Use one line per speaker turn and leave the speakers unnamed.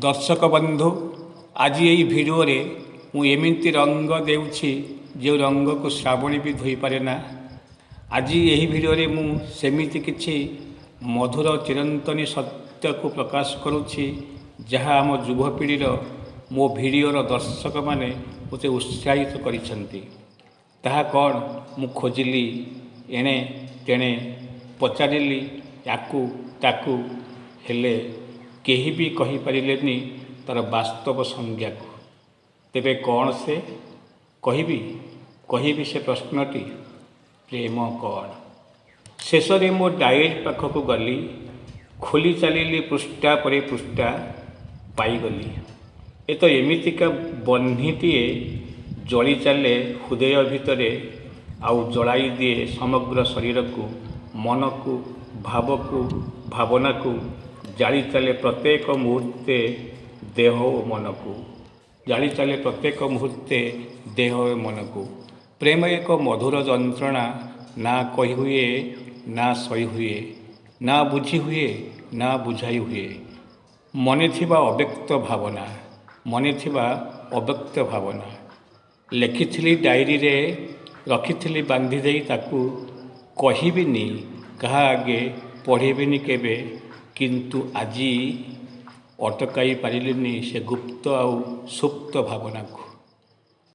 दर्शक बंधु आज यही भिडियो मु एमती रंग देउछि जो रंग को श्रावणी भी धोई पारे ना। आज यही भिडियो मु सेमिति किछि मधुर चिरंतनी सत्य को प्रकाश करुछि जहाँ आम युवपीढ़ीर मो भिडियोर दर्शक माने मते उत्साहित करिसेंती। ताहा कौन मु खोजिली एणे तेणे पचारिली याकू ताकू हेले केही भी कहि परिलेनी तार वास्तव संज्ञा को। तेबे कौन से कहिबी से प्रश्नटी प्रेम कौन। शेष रे मो डायरी पाखक गली खोली चलिली पृष्ठा पर पृष्ठा पाईगली। ए तो एमितिका बन्हीटीए जली चले हृदय भितरे आउ जलाई दिए समग्र शरीर को मन को भाव को भावना को जाली चले प्रत्येक मुहूर्ते देह और मन को जाली चले प्रत्येक मुहूर्ते देह और मन को। प्रेम एक मधुर जंत्रणा ना कही हुए ना सही हुए ना बुझी हुए ना बुझाई हुए। मने थिबा अव्यक्त भावना लिखिथिली डायरी रे रखिथिली बांधी देई ताकू कहिबिनी कहा आगे पढ़ेबिनी केबे किंतु आजी अटकाई पारिलिनी से गुप्त आउ सुप्त भावना को।